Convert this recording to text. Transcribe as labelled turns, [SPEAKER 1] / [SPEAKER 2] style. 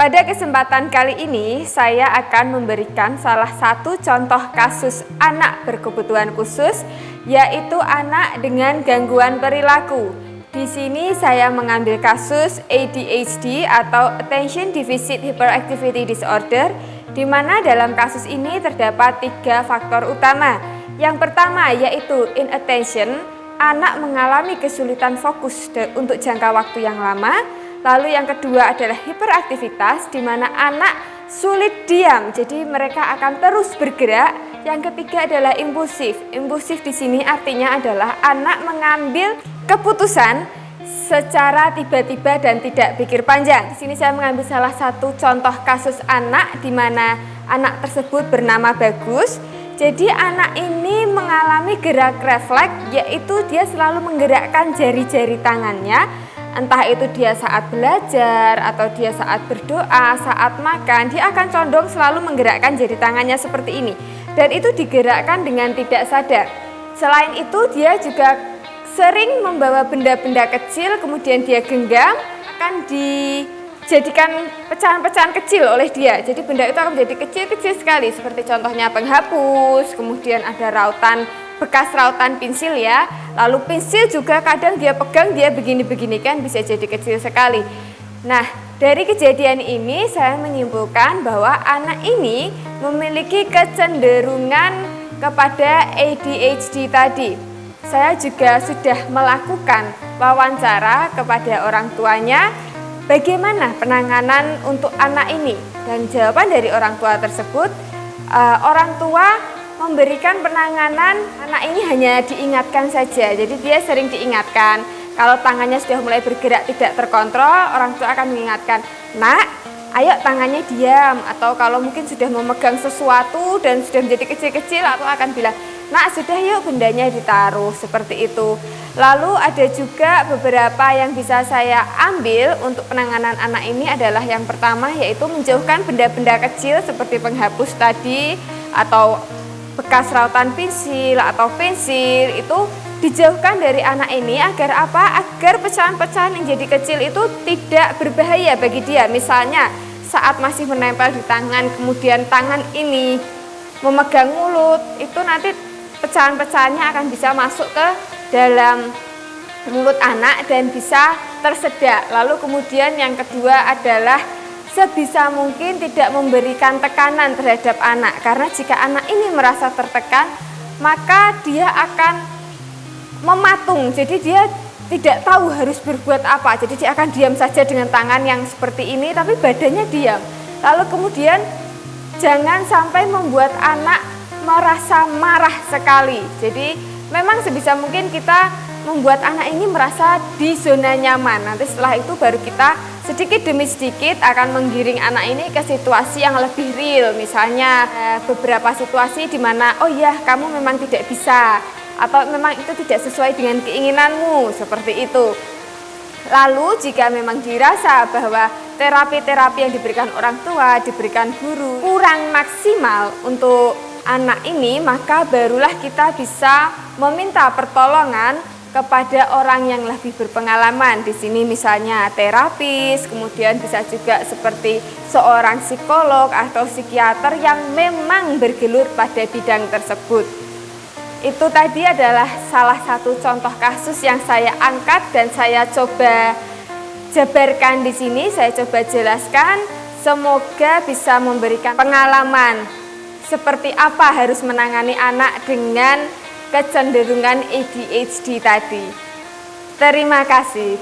[SPEAKER 1] Pada kesempatan kali ini, saya akan memberikan salah satu contoh kasus anak berkebutuhan khusus, yaitu anak dengan gangguan perilaku. Di sini saya mengambil kasus ADHD atau Attention Deficit Hyperactivity Disorder, di mana dalam kasus ini terdapat 3 faktor utama. Yang pertama yaitu inattention, anak mengalami kesulitan fokus untuk jangka waktu yang lama. Lalu yang kedua adalah hiperaktivitas, di mana anak sulit diam, jadi mereka akan terus bergerak. Yang ketiga adalah impulsif. Impulsif di sini artinya adalah anak mengambil keputusan secara tiba-tiba dan tidak pikir panjang. Di sini saya mengambil salah satu contoh kasus anak, di mana anak tersebut bernama Bagus. Jadi anak ini mengalami gerak refleks, yaitu dia selalu menggerakkan jari-jari tangannya. Entah itu dia saat belajar, atau dia saat berdoa, saat makan, dia akan condong selalu menggerakkan jari tangannya seperti ini. Dan itu digerakkan dengan tidak sadar. Selain itu dia juga sering membawa benda-benda kecil, kemudian dia genggam, akan dijadikan pecahan-pecahan kecil oleh dia. Jadi benda itu akan menjadi kecil-kecil sekali, seperti contohnya penghapus, kemudian ada bekas rautan pensil ya. Lalu pensil juga kadang dia pegang, dia begini-begini kan bisa jadi kecil sekali. Nah, dari kejadian ini saya menyimpulkan bahwa anak ini memiliki kecenderungan kepada ADHD tadi. Saya juga sudah melakukan wawancara kepada orang tuanya, bagaimana penanganan untuk anak ini. Dan jawaban dari orang tua tersebut, orang tua memberikan penanganan anak ini hanya diingatkan saja. Jadi dia sering diingatkan. Kalau tangannya sudah mulai bergerak tidak terkontrol, orang tua akan mengingatkan, "Nak, ayo tangannya diam." Atau kalau mungkin sudah memegang sesuatu dan sudah menjadi kecil-kecil, atau akan bilang, "Nak, sudah yuk bendanya ditaruh." Seperti itu. Lalu ada juga beberapa yang bisa saya ambil untuk penanganan anak ini adalah yang pertama yaitu menjauhkan benda-benda kecil seperti penghapus tadi, atau bekas rautan pensil atau pensil, itu dijauhkan dari anak ini agar apa? Agar pecahan-pecahan yang jadi kecil itu tidak berbahaya bagi dia. Misalnya saat masih menempel di tangan, kemudian tangan ini memegang mulut, itu nanti pecahan-pecahannya akan bisa masuk ke dalam mulut anak dan bisa tersedak. Lalu kemudian yang kedua adalah sebisa mungkin tidak memberikan tekanan terhadap anak, karena jika anak ini merasa tertekan, maka dia akan mematung, jadi dia tidak tahu harus berbuat apa, jadi dia akan diam saja dengan tangan yang seperti ini, tapi badannya diam. Lalu kemudian jangan sampai membuat anak merasa marah sekali, jadi memang sebisa mungkin kita membuat anak ini merasa di zona nyaman. Nanti setelah itu baru kita sedikit demi sedikit akan menggiring anak ini ke situasi yang lebih real. Misalnya beberapa situasi di mana, oh ya kamu memang tidak bisa, atau memang itu tidak sesuai dengan keinginanmu, seperti itu. Lalu jika memang dirasa bahwa terapi-terapi yang diberikan orang tua, diberikan guru kurang maksimal untuk anak ini, maka barulah kita bisa meminta pertolongan kepada orang yang lebih berpengalaman. Di sini misalnya terapis, kemudian bisa juga seperti seorang psikolog atau psikiater yang memang bergelut pada bidang tersebut. Itu tadi adalah salah satu contoh kasus yang saya angkat dan saya coba jabarkan di sini, saya coba jelaskan. Semoga bisa memberikan pengalaman seperti apa harus menangani anak dengan kecenderungan ADHD tadi. Terima kasih.